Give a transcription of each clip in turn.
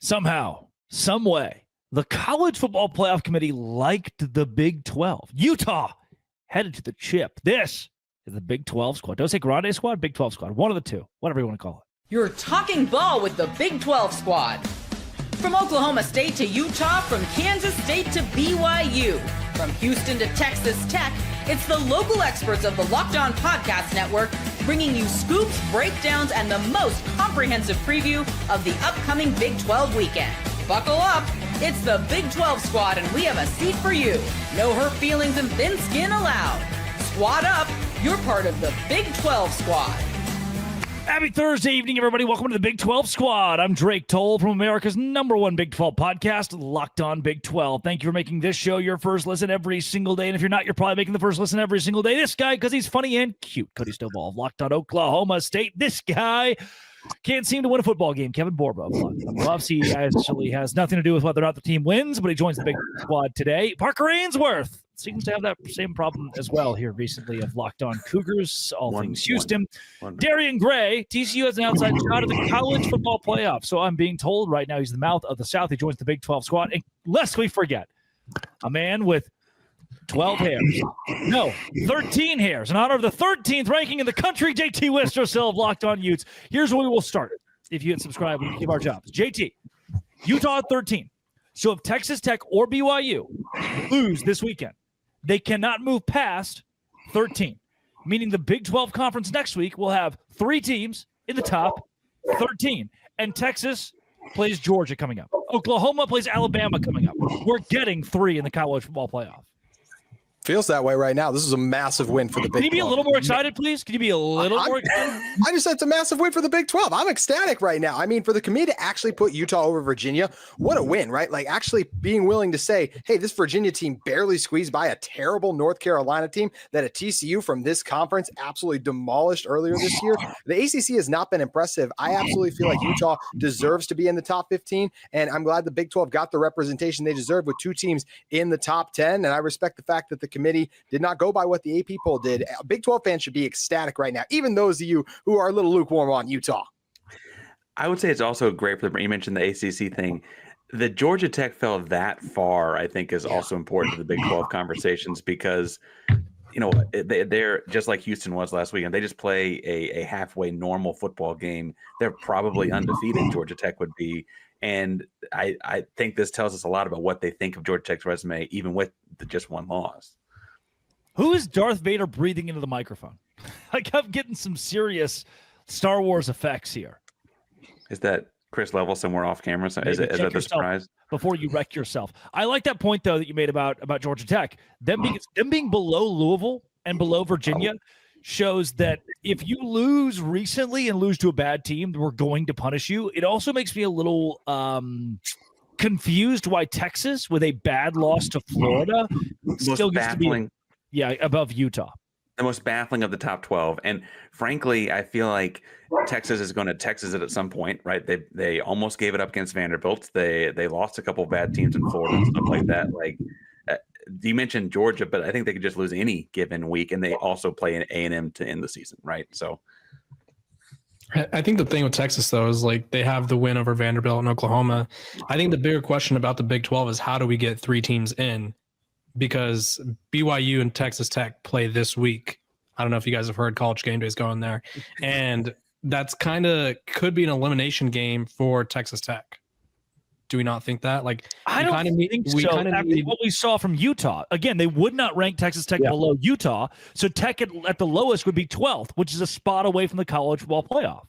Somehow, some way, the College Football Playoff Committee liked the Big 12. Utah headed to the chip. This is the Big 12 squad. Don't say Grande squad, Big 12 squad. One of the two, whatever you want to call it. You're talking ball with the Big 12 squad. From Oklahoma State to Utah, from Kansas State to BYU, from Houston to Texas Tech, it's the local experts of the Locked On Podcast Network bringing you scoops, breakdowns, and the most comprehensive preview of the upcoming Big 12 weekend. Buckle up. It's the Big 12 squad, and we have a seat for you. No hurt feelings and thin skin allowed. Squad up. You're part of the Big 12 squad. Happy Thursday evening, everybody. Welcome to the Big 12 squad. I'm Drake Toll from America's #1 Big 12 podcast, Locked On Big 12. Thank you for making this show your first listen every single day. And if you're not, you're probably making the first listen every single day. This guy, because he's funny and cute, CODY STOVALL of Locked On Oklahoma State. This guy can't seem to win a football game. Kevin Borba of Locked On Buffs. He actually has nothing to do with whether or not the team wins, but he joins the Big squad today. Parker AINSWORTH seems to have that same problem as well here recently of Locked On Cougars, all things Houston. DARIAN GRAY, TCU has an outside shot at the college football playoff. So I'm being told right now he's the mouth of the South. He joins the Big 12 squad. And lest we forget, a man with 12 hairs. No, 13 hairs. In honor of the 13th ranking in the country, JT WORCESTER of Locked On Utes. Here's where we will start. If you hit subscribe, we can give our jobs. JT, Utah at 13. So if Texas Tech or BYU lose this weekend, they cannot move past 13, meaning the Big 12 conference next week will have 3 teams in the top 13. And Texas plays Georgia coming up. Oklahoma plays Alabama coming up. We're getting 3 in the college football playoff. Feels that way right now. This is a massive win for the Big 12. Can you be a little more excited, please? Can you be a little more excited? I just said it's a massive win for the Big 12. I'm ecstatic right now. I mean, for the committee to actually put Utah over Virginia, what a win, right? Like actually being willing to say, hey, this Virginia team barely squeezed by a terrible North Carolina team that a TCU from this conference absolutely demolished earlier this year. The ACC has not been impressive. I absolutely feel like Utah deserves to be in the top 15, and I'm glad the Big 12 got the representation they deserve with 2 teams in the top 10, and I respect the fact that the committee did not go by what the AP poll did. Big 12 fans should be ecstatic right now, even those of you who are a little lukewarm on Utah. I would say it's also great for you mentioned the ACC thing. The Georgia Tech fell that far, I think, is also important to the Big 12 conversations because, you know, they're just like Houston was last weekend. They just play a halfway normal football game. They're probably undefeated, Georgia Tech would be. And I think this tells us a lot about what they think of Georgia Tech's resume, even with just one loss. Who is Darth Vader breathing into the microphone? Like, I'm getting some serious Star Wars effects here. Is that Chris Level somewhere off camera? So is that the surprise? Before you wreck yourself. I like that point, though, that you made about Georgia Tech. Them being below Louisville and below Virginia shows that if you lose recently and lose to a bad team, we're going to punish you. It also makes me a little confused why Texas, with a bad loss to Florida, still gets to be above Utah. The most baffling of the top 12. And frankly, I feel like Texas is going to Texas it at some point, right? They almost gave it up against Vanderbilt. They lost a couple of bad teams in Florida and stuff like that. Like you mentioned Georgia, but I think they could just lose any given week. And they also play an A&M to end the season, right? So I think the thing with Texas, though, is like they have the win over Vanderbilt and Oklahoma. I think the bigger question about the Big 12 is how do we get 3 teams in? Because BYU and Texas Tech play this week. I don't know if you guys have heard College Game Day is going there. And that's kind of could be an elimination game for Texas Tech. Do we not think that? Like, I don't think so. After what we saw from Utah, again, they would not rank Texas Tech below Utah. So Tech at the lowest would be 12th, which is a spot away from the college football playoff.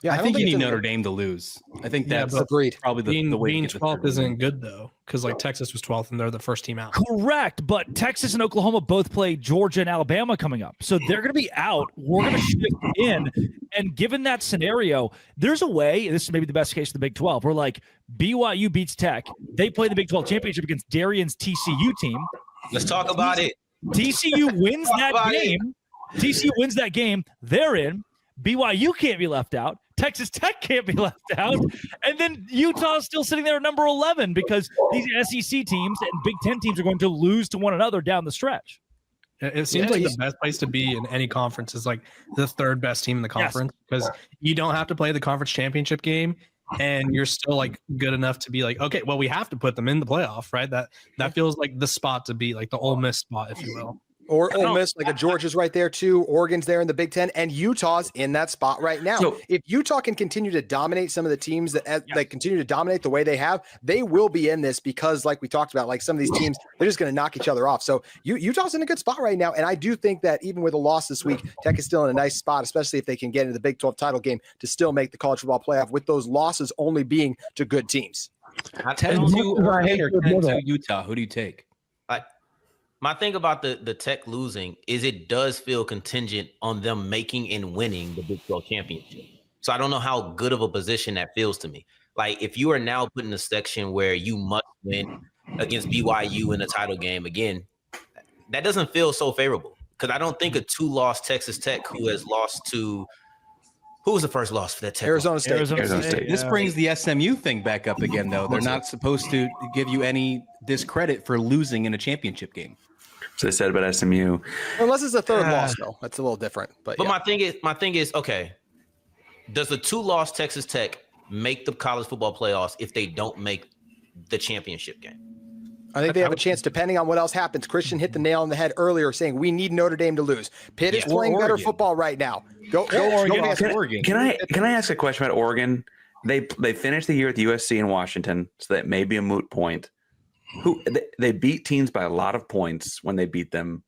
Yeah, I think you need Notre Dame to lose. I think that's probably the way being 12th isn't good, though, because like Texas was 12th and they're the first team out. Correct, but Texas and Oklahoma both play Georgia and Alabama coming up. So they're going to be out. We're going to shift in. And given that scenario, there's a way, this is maybe the best case of the Big 12, where like BYU beats Tech. They play the Big 12 championship against Darian's TCU team. Let's talk about it. TCU wins that game. TCU wins that game. They're in. BYU can't be left out. Texas Tech can't be left out. And then Utah is still sitting there at number 11 because these SEC teams and Big Ten teams are going to lose to one another down the stretch. It seems like the best place to be in any conference is like the 3rd best team in the conference because you don't have to play the conference championship game and you're still like good enough to be like, okay, well, we have to put them in the playoff, right? That feels like the spot to be, like the Ole Miss spot, if you will. Or Ole Miss, like a Georgia's right there too. Oregon's there in the Big Ten, and Utah's in that spot right now. So if Utah can continue to dominate some of the teams that like continue to dominate the way they have, they will be in this because, like we talked about, like some of these teams, they're just going to knock each other off. So Utah's in a good spot right now, and I do think that even with a loss this week, Tech is still in a nice spot, especially if they can get into the Big 12 title game to still make the college football playoff. With those losses only being to good teams. 10-2 Oregon or 10-2 Utah. Who do you take? My thing about the Tech losing is it does feel contingent on them making and winning the Big 12 championship. So I don't know how good of a position that feels to me. Like if you are now put in a section where you must win against BYU in the title game again, that doesn't feel so favorable because I don't think a 2-loss Texas Tech who has lost to who was the first loss for that Tech? Arizona State. This brings the SMU thing back up again, though. They're not supposed to give you any discredit for losing in a championship game. So they said about SMU. Unless it's a third loss, though. That's a little different. But my thing is, okay, does the 2-loss Texas Tech make the college football playoffs if they don't make the championship game? I think they have a chance depending on what else happens. Christian hit the nail on the head earlier saying we need Notre Dame to lose. Pitt is playing better football right now. Go Oregon. Can I ask a question about Oregon? They finished the year with USC and Washington, so that may be a moot point. They beat teams by a lot of points when they beat them,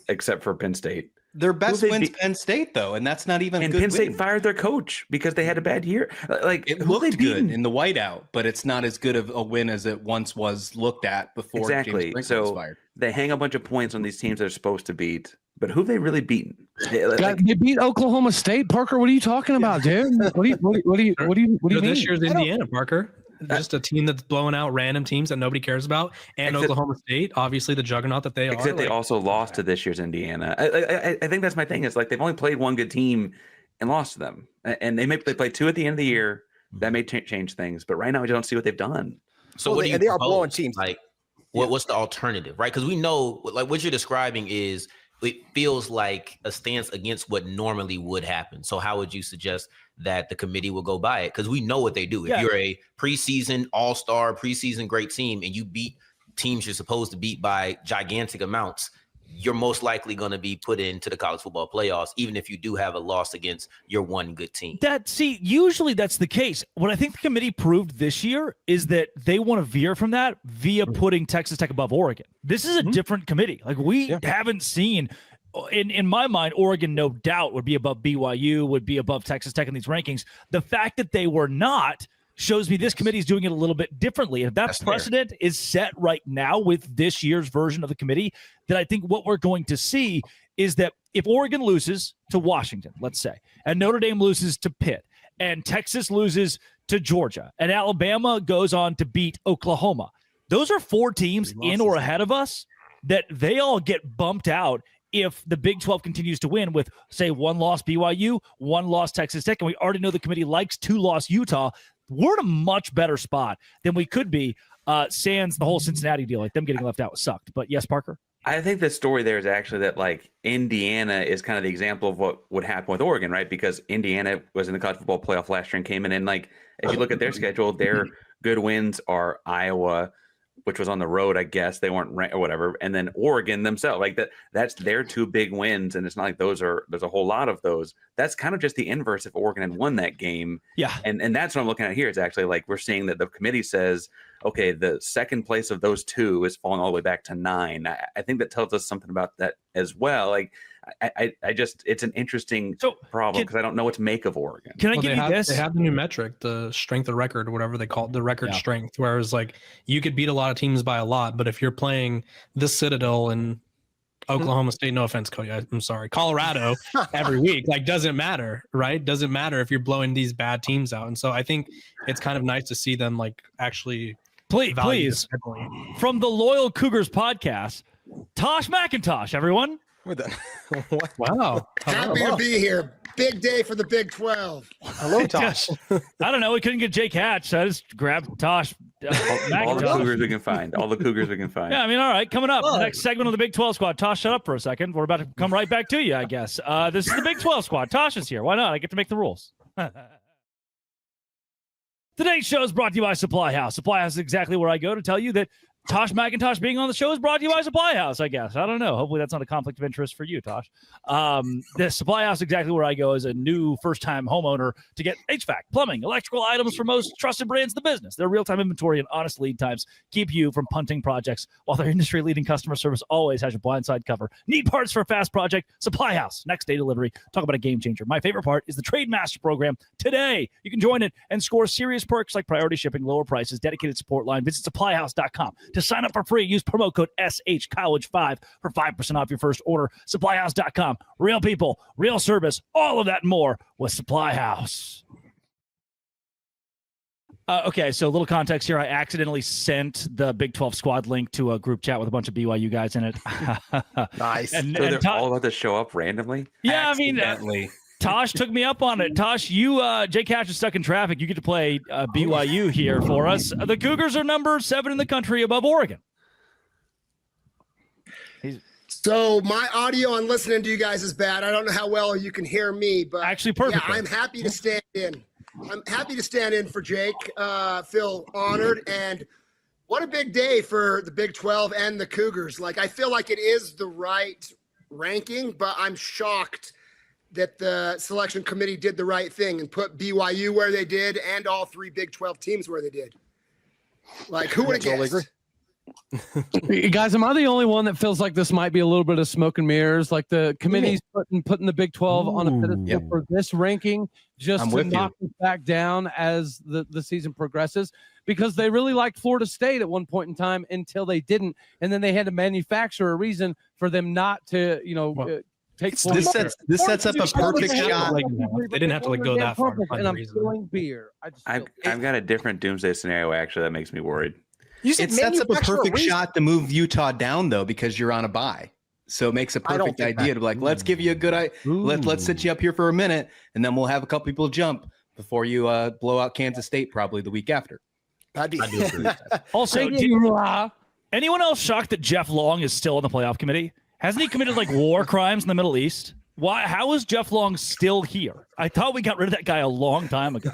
except for Penn State. Their best win's Penn State, though, and that's not even a good Penn State win. Fired their coach because they had a bad year. Like it looked good in the whiteout, but it's not as good of a win as it once was looked at before. Exactly. James so was fired. They hang a bunch of points on these teams they're supposed to beat, but who have they really beaten? They beat Oklahoma State. Parker, what are you talking about, dude? What do you mean? This year's Indiana, Parker. Just a team that's blowing out random teams that nobody cares about, and Oklahoma State, obviously the juggernaut that they are. Except they also lost to this year's Indiana. I think that's my thing. Is like they've only played one good team and lost to them, and they play 2 at the end of the year. That may change things, but right now I don't see what they've done. So they are blowing teams. Like, what's the alternative, right? Because we know, like what you're describing is it feels like a stance against what normally would happen. So how would you suggest that the committee will go by it? Because we know what they do. If you're a preseason all-star, preseason great team, and you beat teams you're supposed to beat by gigantic amounts, you're most likely going to be put into the college football playoffs, even if you do have a loss against your one good team. Usually that's the case. What I think the committee proved this year is that they want to veer from that via putting Texas Tech above Oregon. This is a different committee. Like we haven't seen, in my mind, Oregon no doubt would be above BYU, would be above Texas Tech in these rankings. The fact that they were not shows me this committee is doing it a little bit differently. And if that precedent is set right now with this year's version of the committee, then I think what we're going to see is that if Oregon loses to Washington, let's say, and Notre Dame loses to Pitt, and Texas loses to Georgia, and Alabama goes on to beat Oklahoma, those are 4 teams in or ahead of us that they all get bumped out if the Big 12 continues to win with, say, 1 loss BYU, 1 loss Texas Tech, and we already know the committee likes 2-loss Utah. We're in a much better spot than we could be. Sans the whole Cincinnati deal, like them getting left out sucked. But yes, Parker? I think the story there is actually that like Indiana is kind of the example of what would happen with Oregon, right? Because Indiana was in the college football playoff last year and came in, and like if you look at their schedule, their good wins are Iowa, which was on the road, I guess they weren't ranked or whatever, and then Oregon themselves, like that's their 2 big wins, and it's not like there's a whole lot of those. That's kind of just the inverse if Oregon had won that game. Yeah, and that's what I'm looking at here. It's actually like we're seeing that the committee says, okay, the second place of those 2 is falling all the way back to 9. I think that tells us something about that as well. Like I just it's an interesting problem because I don't know what to make of Oregon. Can I give you this? They have the new metric, the strength of record, or whatever they call it, the record strength, whereas like you could beat a lot of teams by a lot, but if you're playing the Citadel and Oklahoma State, no offense, Cody, I'm sorry, Colorado every week, like doesn't matter, right? Doesn't matter if you're blowing these bad teams out. And so I think it's kind of nice to see them like actually please from the Loyal Cougars podcast, Tosh McIntosh, everyone. We're done. Wow. Happy to be here. Big day for the Big 12. Hello, Tosh. I don't know. We couldn't get Jake Hatch, so I just grabbed Tosh. All the Cougars we can find. All the Cougars we can find. Yeah, I mean, all right. Coming up, the next segment of the Big 12 squad. Tosh, shut up for a second. We're about to come right back to you, I guess. This is the Big 12 squad. Tosh is here. Why not? I get to make the rules. Today's show is brought to you by Supply House. Supply House is exactly where I go to tell you that Tosh McIntosh being on the show is brought to you by Supply House, I guess. I don't know. Hopefully that's not a conflict of interest for you, Tosh. The Supply House is exactly where I go as a new first-time homeowner to get HVAC, plumbing, electrical items for most trusted brands in the business. Their real-time inventory and honest lead times keep you from punting projects, while their industry-leading customer service always has your blindside cover. Need parts for a fast project? Supply House. Next day delivery. Talk about a game changer. My favorite part is the Trade Master program. Today, you can join it and score serious perks like priority shipping, lower prices, dedicated support line. Visit supplyhouse.com. To sign up for free, use promo code SHCollege5 for 5% off your first order. Supplyhouse.com. Real people, real service, all of that and more with Supply House. Okay, so a little context here. I accidentally sent the Big 12 squad link to a group chat with a bunch of BYU guys in it. Nice. So they're all about to show up randomly? Yeah, I mean, Tosh took me up on it. Tosh, you, Jay Cash is stuck in traffic. You get to play BYU here for us. The Cougars are number 7 in the country above Oregon. So my audio on listening to you guys is bad. I don't know how well you can hear me, but actually perfect. Yeah, I'm happy to stand in. I'm happy to stand in for Jake. Feel honored, and what a big day for the Big 12 and the Cougars. Like, I feel like it is the right ranking, but I'm shocked that the selection committee did the right thing and put BYU where they did and all 3 Big 12 teams where they did. Like, who would have guessed? Guys, am I the only one that feels like this might be a little bit of smoke and mirrors? Like the committee's putting the Big 12 on a pedestal for this ranking just to knock it back down as the season progresses, because they really liked Florida State at one point in time until they didn't, and then they had to manufacture a reason for them not to, take. This sets up a perfect shot. They didn't have to go that far. And I'm feeling beer. I've got a different doomsday scenario actually that makes me worried. It sets up a perfect shot to move Utah down, though, because you're on a bye. So it makes a perfect idea to be like, let's give you a good idea. Let's sit you up here for a minute, and then we'll have a couple people jump before you blow out Kansas State probably the week after. Also, anyone else shocked that Jeff Long is still on the playoff committee? Hasn't he committed like war crimes in the Middle East? Why? How is Jeff Long still here? I thought we got rid of that guy a long time ago.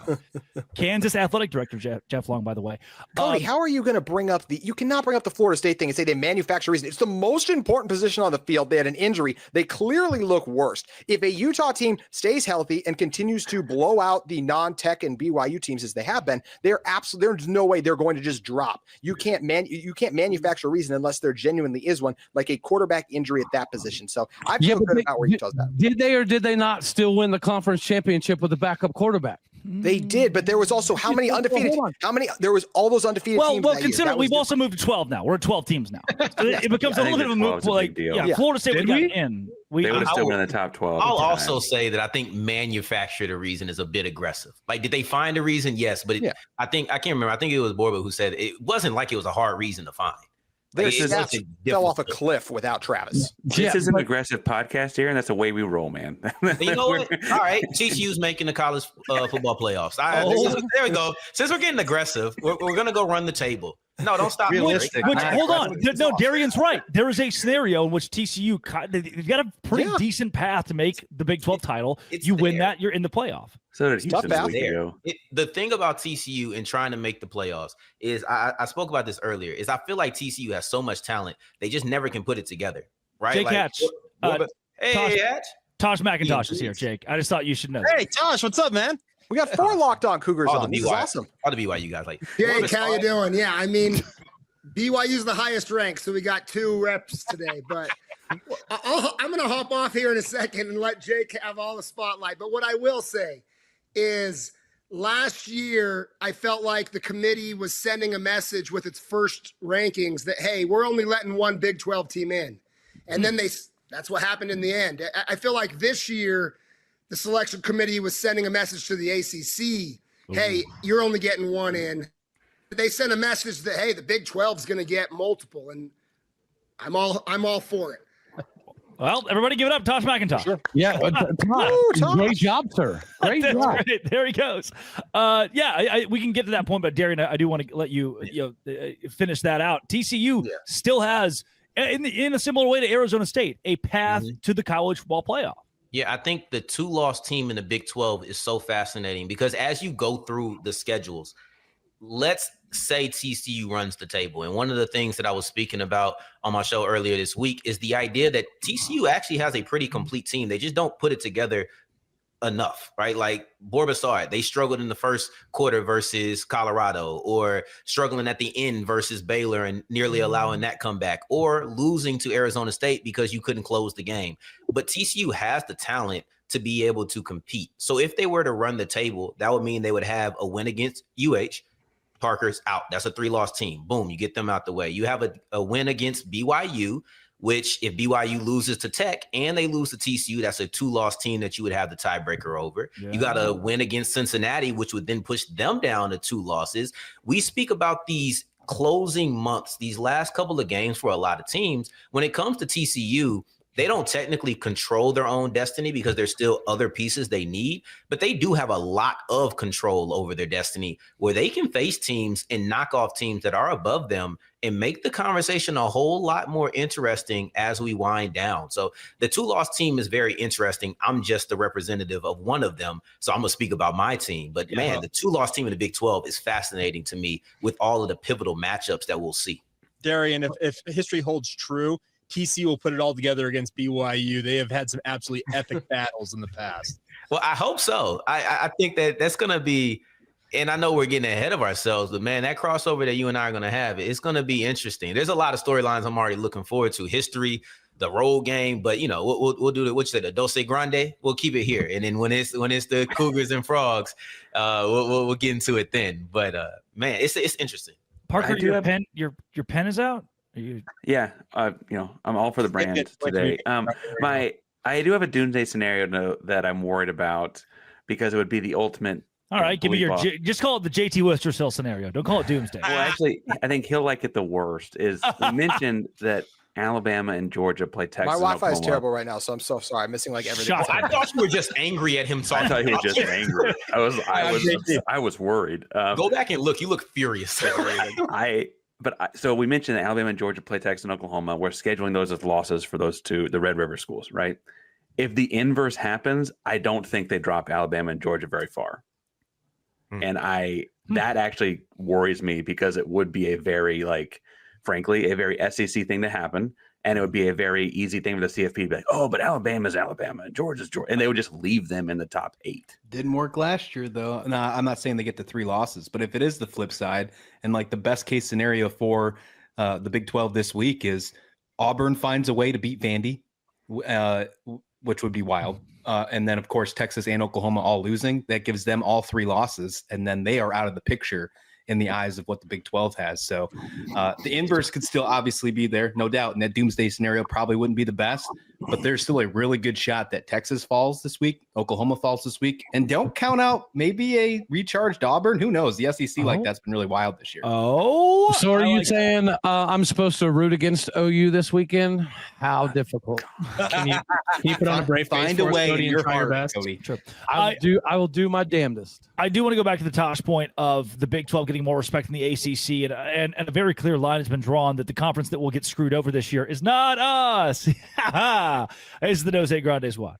Kansas athletic director Jeff Long, by the way. Cody, how are you going to bring up you cannot bring up the Florida State thing and say they manufacture reason. It's the most important position on the field. They had an injury. They clearly look worse. If a Utah team stays healthy and continues to blow out the non-Tech and BYU teams as they have been, there's no way they're going to just drop. You can't manufacture a reason unless there genuinely is one, like a quarterback injury at that position. So I feel good about where Utah's at. Did they or did they not still win the conference championship with a backup quarterback? They did, but there was also how many undefeated? There was all those undefeated teams. Well, consider we've also moved to 12 now. We're at 12 teams now. So it becomes a little bit of a move. Florida State would got in. They would have still been in the top 12. I'll also say that I think manufactured a reason is a bit aggressive. Like, did they find a reason? Yes, but I can't remember. I think it was Borba who said it wasn't like it was a hard reason to find. Their staff fell off a cliff without Travis. This is an aggressive podcast here, and that's the way we roll, man. You know what? All right, TCU's making the college football playoffs. There we go. Since we're getting aggressive, we're going to go run the table. No, don't stop. Realistic. Hold on. No, Darian's right. There is a scenario in which TCU, they've got a pretty decent path to make the Big 12 title. You win that, you're in the playoff. So it's tough out there. The thing about TCU and trying to make the playoffs is, I spoke about this earlier, is I feel like TCU has so much talent, they just never can put it together. Right? Jake Hatch. Hey, Tosh McIntosh is here, Jake. I just thought you should know. Hey, Tosh, what's up, man? We got 4 locked on Cougars on. This is awesome. All the BYU guys. Jake, how you doing? Yeah, I mean, BYU's the highest ranked, so we got 2 reps today. But I'm going to hop off here in a second and let Jake have all the spotlight. But what I will say is, last year, I felt like the committee was sending a message with its first rankings that, hey, we're only letting 1 Big 12 team in. And then that's what happened in the end. I feel like this year, the selection committee was sending a message to the ACC, hey, you're only getting 1 in. They sent a message that, hey, the Big 12 is going to get multiple, and I'm all for it. Well, everybody give it up, Tosh McIntosh. Sure. Yeah, great job, sir. Great job. Great. There he goes. We can get to that point, but Darian, I do want to let you finish that out. TCU still has, in a similar way to Arizona State, a path to the college football playoff. Yeah, I think the 2-loss team in the Big 12 is so fascinating because as you go through the schedules, let's say TCU runs the table. And one of the things that I was speaking about on my show earlier this week is the idea that TCU actually has a pretty complete team. They just don't put it together enough, right? Like Borbasard, they struggled in the first quarter versus Colorado, or struggling at the end versus Baylor and nearly allowing that comeback, or losing to Arizona State because you couldn't close the game. But TCU has the talent to be able to compete. So if they were to run the table, that would mean they would have a win against UH. Parker's out. That's a 3-loss team. Boom, you get them out the way. You have a win against BYU, which if BYU loses to Tech and they lose to TCU, that's a 2-loss team that you would have the tiebreaker over. Yeah. You got a win against Cincinnati, which would then push them down to 2 losses. We speak about these closing months, these last couple of games for a lot of teams. When it comes to TCU, they don't technically control their own destiny because there's still other pieces they need, but they do have a lot of control over their destiny where they can face teams and knock off teams that are above them and make the conversation a whole lot more interesting as we wind down. So the 2-loss team is very interesting. I'm just the representative of one of them, so I'm going to speak about my team. But man, the 2-loss team in the Big 12 is fascinating to me with all of the pivotal matchups that we'll see. Darian, if history holds true, TCU will put it all together against BYU. They have had some absolutely epic battles in the past. Well, I hope so. I think that's going to be, and I know we're getting ahead of ourselves, but man, that crossover that you and I are going to have, it's going to be interesting. There's a lot of storylines I'm already looking forward to. History, the road game, but we'll do what you said, the Dulce Grande. We'll keep it here, and then when it's the Cougars and Frogs, we'll get into it then. But man, it's interesting. Parker, your pen is out. Yeah, I'm all for the brand today. I do have a doomsday scenario that I'm worried about because it would be the ultimate. All right, give me just call it the JT Worcesterville scenario. Don't call it doomsday. Well, actually, I think he'll like it the worst. Is we mentioned that Alabama and Georgia play Texas. My Wi-Fi is terrible right now, so I'm so sorry. I'm missing like everything. I thought you were just angry at him. I thought he was just angry. I was worried. Go back and look. You look furious. So we mentioned that Alabama and Georgia play Texas and Oklahoma. We're scheduling those as losses for those two, the Red River schools, right? If the inverse happens, I don't think they drop Alabama and Georgia very far. And that actually worries me because it would be a very, frankly, a very SEC thing to happen. And it would be a very easy thing for the CFP to be like, oh, but Alabama's Alabama and Georgia's Georgia. And they would just leave them in the top 8. Didn't work last year, though. No, I'm not saying they get to 3 losses, but if it is the flip side, and the best case scenario for the Big 12 this week is Auburn finds a way to beat Vandy, which would be wild. And then, of course, Texas and Oklahoma all losing. That gives them all 3 losses, and then they are out of the picture in the eyes of what the Big 12 has. So the inverse could still obviously be there, no doubt. And that doomsday scenario probably wouldn't be the best, but there's still a really good shot that Texas falls this week, Oklahoma falls this week. And don't count out maybe a recharged Auburn. Who knows? The SEC that's been really wild this year. Oh, so are you saying I'm supposed to root against OU this weekend? How difficult. Can you put on a brave face? Find a way in your heart, Cody. Sure. I will do my damnedest. I do want to go back to the Tosh point of the Big 12 getting more respect than the ACC, and a very clear line has been drawn that the conference that will get screwed over this year is not us. It's the Dose Grande Squad.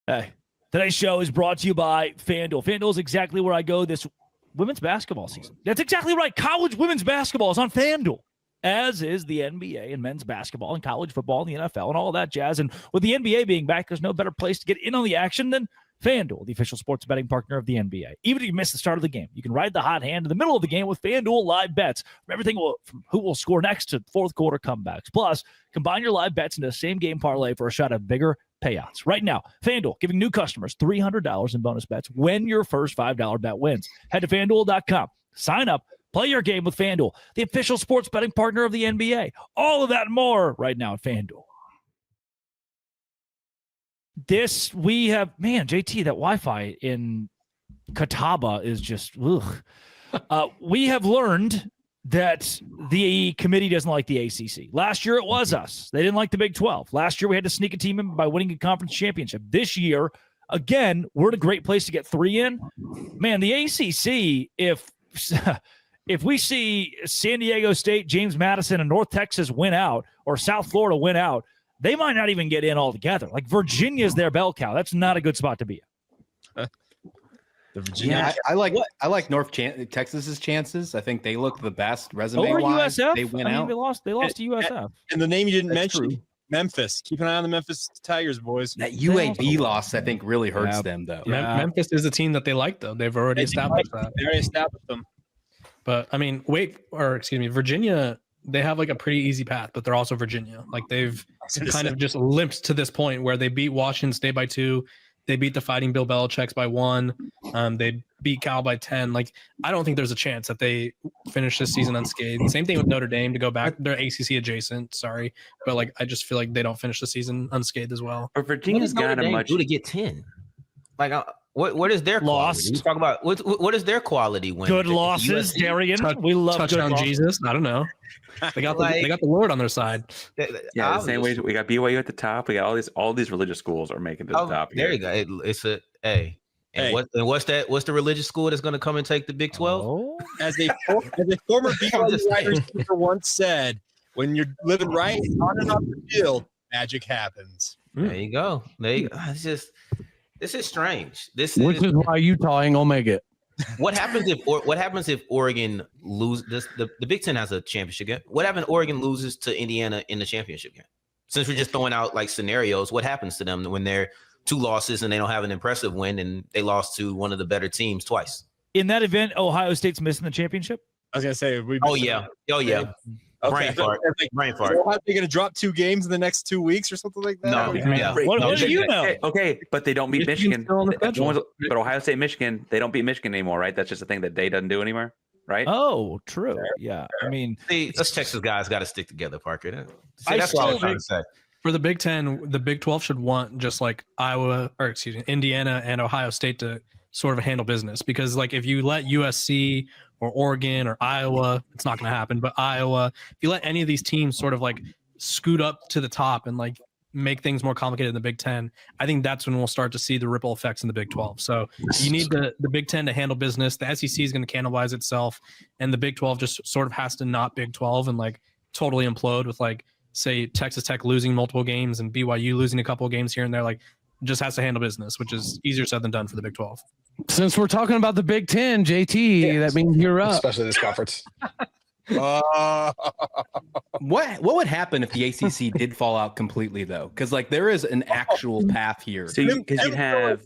Hey, today's show is brought to you by FanDuel. FanDuel is exactly where I go this women's basketball season. That's exactly right. College women's basketball is on FanDuel, as is the NBA and men's basketball and college football and the NFL and all that jazz. And with the NBA being back, there's no better place to get in on the action than FanDuel, the official sports betting partner of the NBA. Even if you miss the start of the game, you can ride the hot hand in the middle of the game with FanDuel live bets. From everything from who will score next to fourth quarter comebacks. Plus, combine your live bets into a same-game parlay for a shot of bigger payouts. Right now, FanDuel giving new customers $300 in bonus bets when your first $5 bet wins. Head to FanDuel.com. Sign up. Play your game with FanDuel, the official sports betting partner of the NBA. All of that and more right now at FanDuel. We have, JT, that Wi-Fi in Catawba is just, we have learned that the committee doesn't like the ACC. Last year, it was us. They didn't like the Big 12. Last year, we had to sneak a team in by winning a conference championship. This year, again, we're in a great place to get 3 in. Man, the ACC, if we see San Diego State, James Madison, and North Texas win out, or South Florida win out, they might not even get in altogether. Like Virginia's their bell cow. That's not a good spot to be in. The Virginia. Yeah, I like Texas's chances. I think they look the best resume over wise. USF. They went I mean, out. they lost to USF. And the name you didn't That's mention, true. Memphis. Keep an eye on the Memphis Tigers, boys. That UAB loss, I think, really hurts them though. Memphis is a team that they like, though. They've already established that. They already established them. But I mean, Virginia, they have like a pretty easy path, but they're also Virginia. Like they've kind of just limped to this point where they beat Washington State by 2. They beat the Fighting Bill Belichick's by 1. They beat Cal by 10. Like, I don't think there's a chance that they finish this season unscathed. Same thing with Notre Dame to go back. They're ACC adjacent, sorry. But, like, I just feel like they don't finish the season unscathed as well. But Virginia's got a much... do to get 10? Like, what is their quality? You talk about what is their quality when Good losses, Darian. We love touchdown good Jesus. I don't know. They got the Lord on their side. Yeah, the same way we got BYU at the top. We got all these religious schools are making it to the top. There you go. It's a hey. And what's the religious school that's going to come and take the Big 12? Oh. As a former BYU wide receiver once said, when you're living right on and off the field, magic happens. There you go. It's just this is strange. Which is why Utah ain't gonna make it. What happens if Oregon loses? The Big Ten has a championship game. What happens if Oregon loses to Indiana in the championship game? Since we're just throwing out like scenarios, what happens to them when they're 2 losses and they don't have an impressive win and they lost to one of the better teams twice? In that event, Ohio State's missing the championship. I was gonna say, oh yeah. Okay. Brain fart. So are they going to drop 2 games in the next 2 weeks or something like that? No. Yeah. What do you know? Okay, but they don't beat Michigan. But Ohio State, Michigan, they don't beat Michigan anymore, right? That's just a thing that Day doesn't do anymore, right? Oh, true. Yeah. I mean, us Texas guys got to stick together, Parker. That's what I was trying to say. For the Big Ten, the Big 12 should want just like Indiana and Ohio State to sort of handle business, because like if you let USC or Oregon or Iowa, it's not going to happen, but Iowa, if you let any of these teams sort of like scoot up to the top and like make things more complicated in the Big Ten, I think that's when we'll start to see the ripple effects in the Big 12. So you need the Big Ten to handle business. The SEC is going to cannibalize itself, and the Big 12 just sort of has to not Big 12 and like totally implode with like, say, Texas Tech losing multiple games and BYU losing a couple of games here and there. Like, just has to handle business, which is easier said than done for the Big 12. Since we're talking about the Big Ten, JT, that means you're up. Especially this conference. What would happen if the ACC did fall out completely, though? Because like there is an actual path here. So because you'd have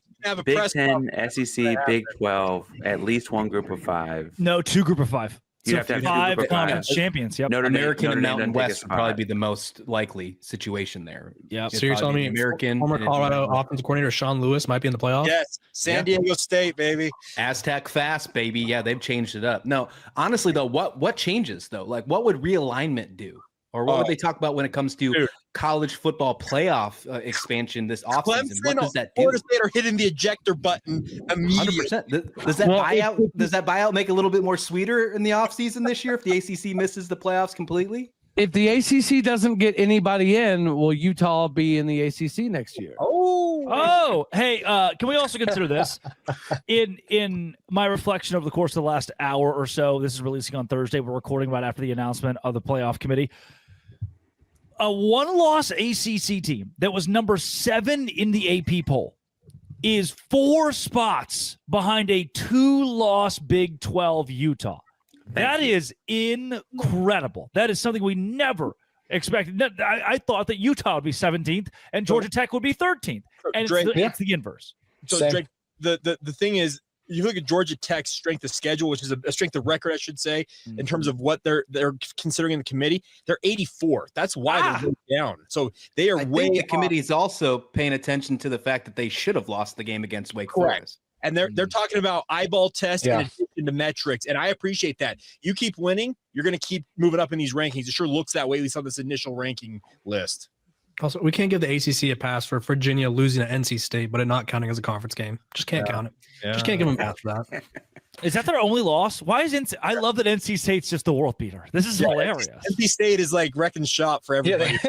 Big 10, SEC, Big 12, at least one group of 5. No, 2 group of 5. You have to have 5 conference champions. Yep. American and Mountain West would probably be the most likely situation there. Yeah. So you're telling me American former Colorado offensive coordinator Sean Lewis might be in the playoffs? Yes. San Diego State, baby. Aztec fast, baby. Yeah, they've changed it up. No, honestly though, what changes though? Like what would realignment do? Or what would they talk about when it comes to college football playoff expansion this offseason? What does that do? Florida State are hitting the ejector button immediately. 100%. Does that buyout make a little bit more sweeter in the offseason this year if the ACC misses the playoffs completely? If the ACC doesn't get anybody in, will Utah be in the ACC next year? Hey, can we also consider this? In my reflection over the course of the last hour or so, this is releasing on Thursday. We're recording right after the announcement of the playoff committee. A 1-loss ACC team that was number 7 in the AP poll is 4 spots behind a 2-loss Big 12 Utah. That is incredible. That is something we never expected. I thought that Utah would be 17th and Georgia Tech would be 13th. And it's the inverse. So, Drake, the thing is, you look at Georgia Tech's strength of schedule, which is a strength of record, I should say, in terms of what they're considering in the committee. They're 84th. That's why they're down. So they are way. The committee is also paying attention to the fact that they should have lost the game against Wake Forest. And they're talking about eyeball tests in addition to metrics, and I appreciate that. You keep winning, you're going to keep moving up in these rankings. It sure looks that way, at least on this initial ranking list. Also, we can't give the ACC a pass for Virginia losing to NC State, but it not counting as a conference game. Just can't count it. Just can't give them a pass for that. Is that their only loss? Why is NC? I love that NC State's just the world beater. This is hilarious. NC State is like wrecking shop for everybody.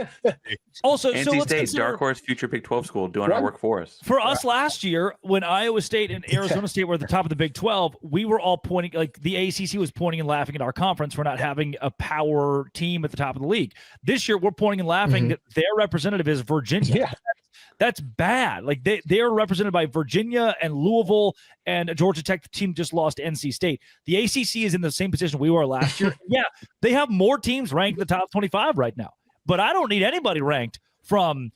Also, NC so let's State, consider, dark horse, future Big 12 school, doing our work for us. For us last year, when Iowa State and Arizona State were at the top of the Big 12, we were all pointing, like the ACC was pointing and laughing at our conference for not having a power team at the top of the league. This year, we're pointing and laughing that their representative is Virginia. That's bad. Like they are represented by Virginia and Louisville and Georgia Tech. The team just lost NC State. The ACC is in the same position we were last year. Yeah, they have more teams ranked in the top 25 right now. But I don't need anybody ranked from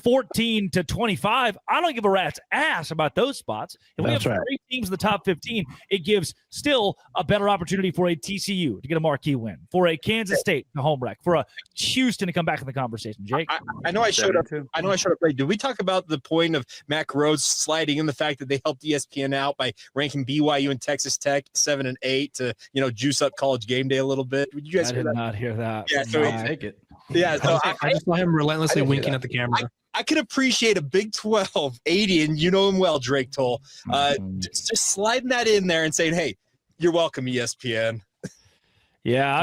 14 to 25. I don't give a rat's ass about those spots. If we have 3 teams in the top 15, it gives still a better opportunity for a TCU to get a marquee win, for a Kansas State to home wreck, for a Houston to come back in the conversation. Jake, I know I showed up. I know I showed up late. Did we talk about the point of Mac Rhodes sliding in the fact that they helped ESPN out by ranking BYU and Texas Tech 7 and 8 to juice up College Game Day a little bit? Did you guys hear that? Not hear that. Yeah, so take it. Yeah, so I just saw him relentlessly winking at the camera. I could appreciate a Big 12 80, and you know him well, Drake Toll. Just sliding that in there and saying, "Hey, you're welcome, ESPN." Yeah,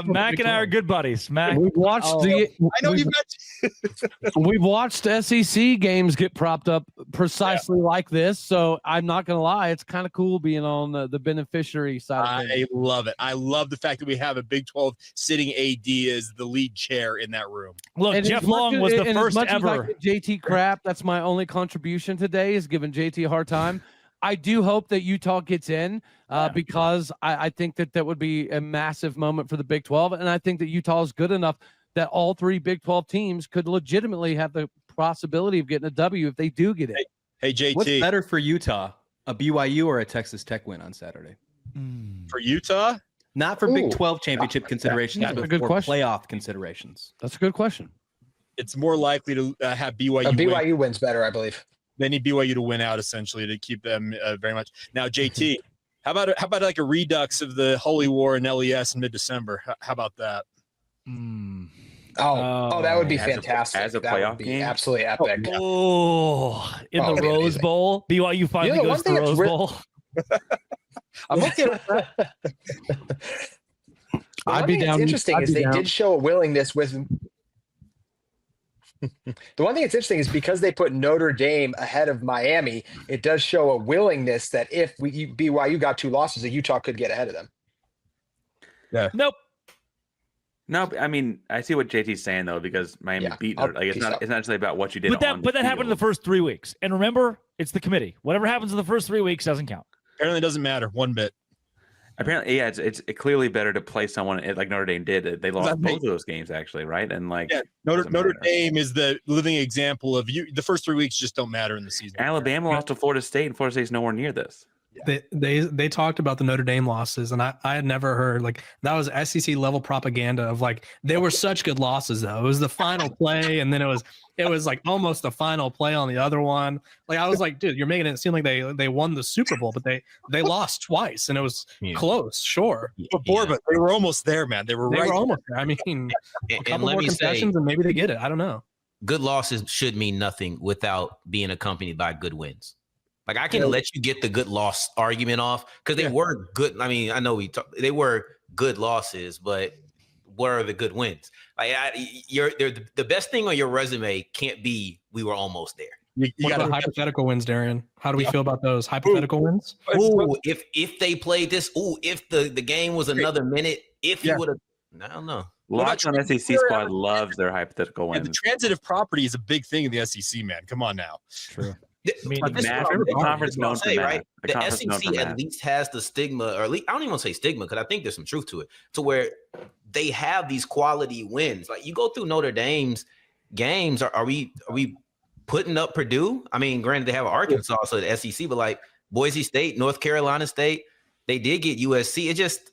Mac and I are good buddies. Mac, we've watched I know you got. We've watched SEC games get propped up precisely like this. So I'm not gonna lie, it's kind of cool being on the beneficiary side. I love it. I love the fact that we have a Big 12 sitting AD as the lead chair in that room. Look, And Jeff Long was the first ever. JT crap. That's my only contribution today, is giving JT a hard time. I do hope that Utah gets in because I think that would be a massive moment for the Big 12. And I think that Utah is good enough that all 3 Big 12 teams could legitimately have the possibility of getting a W if they do get in. Hey, JT. What's better for Utah, a BYU or a Texas Tech win on Saturday? For Utah? Not for Big 12 championship considerations, That's a but good for question. playoff considerations. That's a good question. It's more likely to have BYU. BYU wins better, I believe. They need BYU to win out essentially to keep them very much. Now, JT, how about like a redux of the Holy War in LES in mid-December? How about that? Oh, that would be fantastic. As a that playoff would be game? absolutely epic. Oh, in the Rose amazing. Bowl, BYU finally goes to the Rose Bowl. I'm okay with that. I'd be down. Interesting I'd is be they down. did show a willingness with. The one thing that's interesting is because they put Notre Dame ahead of Miami, it does show a willingness that if BYU got 2 losses, that Utah could get ahead of them. Yeah. Nope. No, I mean, I see what JT's saying though, because Miami beat Notre. Like, it's not necessarily about what you did. But that happened in the first 3 weeks. And remember, it's the committee. Whatever happens in the first 3 weeks doesn't count. Apparently, it doesn't matter one bit. Apparently, yeah, it's clearly better to play someone like Notre Dame did. They lost both of those games actually, right? And like, Notre Dame is the living example of you. The first 3 weeks just don't matter in the season. Alabama lost to Florida State, and Florida State's nowhere near this. They talked about the Notre Dame losses, and I had never heard like that was SEC level propaganda of like they were such good losses though. It was the final play, and then it was like almost the final play on the other one. Like I was like, dude, you're making it seem like they won the Super Bowl, but they lost twice, and it was close. Sure, but they were almost there, man. They were almost there. I mean, a couple more concessions, and maybe they get it. I don't know. Good losses should mean nothing without being accompanied by good wins. Like I can let you get the good loss argument off because they were good. I mean, I know they were good losses, but what are the good wins? Like the best thing on your resume can't be we were almost there. You got hypothetical wins, Darian. How do we feel about those hypothetical wins? Ooh, if they played this, if the game was another minute, if you would have, I don't know. Locked on SEC squad loves their hypothetical wins. The transitive property is a big thing in the SEC, man. Come on now. True. I mean, the conference known for right? The SEC at least has the stigma, or at least I don't even want to say stigma because I think there's some truth to it, to where they have these quality wins. Like you go through Notre Dame's games, are we putting up Purdue? I mean, granted they have Arkansas, so the SEC, but like Boise State, North Carolina State, they did get USC. It just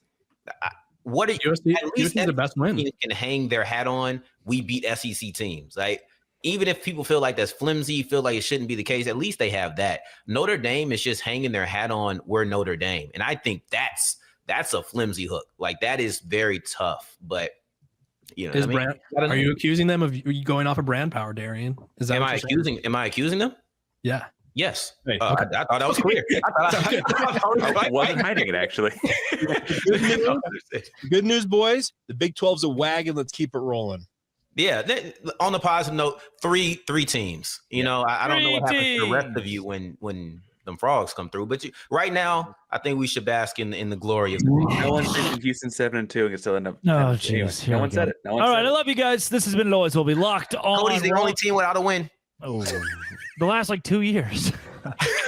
what are USC? At least the best win can hang their hat on. We beat SEC teams, like. Even if people feel like that's flimsy, feel like it shouldn't be the case, at least they have that. Notre Dame is just hanging their hat on we're Notre Dame. And I think that's a flimsy hook. Like that is very tough. But you know, are you accusing them of going off of brand power, Darian? Is that am I accusing them? Yeah. Yes. Hey, I thought that was clear. I wasn't hiding it actually. Good news, boys. The Big 12's a wagon. Let's keep it rolling. Yeah, on the positive note, three teams. You know, I don't know what happens to the rest of you when them frogs come through. But right now, I think we should bask in the glory of. No one mentioned Houston 7-2 and can still end up. Oh, jeez. No one said it. All right, I love you guys. This has been Always Will Be Locked on. Cody's the only team without a win. Oh, the last like 2 years.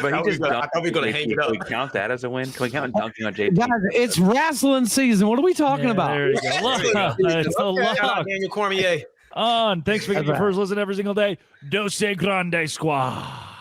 But I he just thought we were gonna hang it up. Can we count that as a win? Can we count dunking on JT? Guys, it's wrestling season. What are we talking about? There you go. It's a Shout out lock. Daniel Cormier. On. Thanks for getting your first listen every single day. Dose Grande Squad.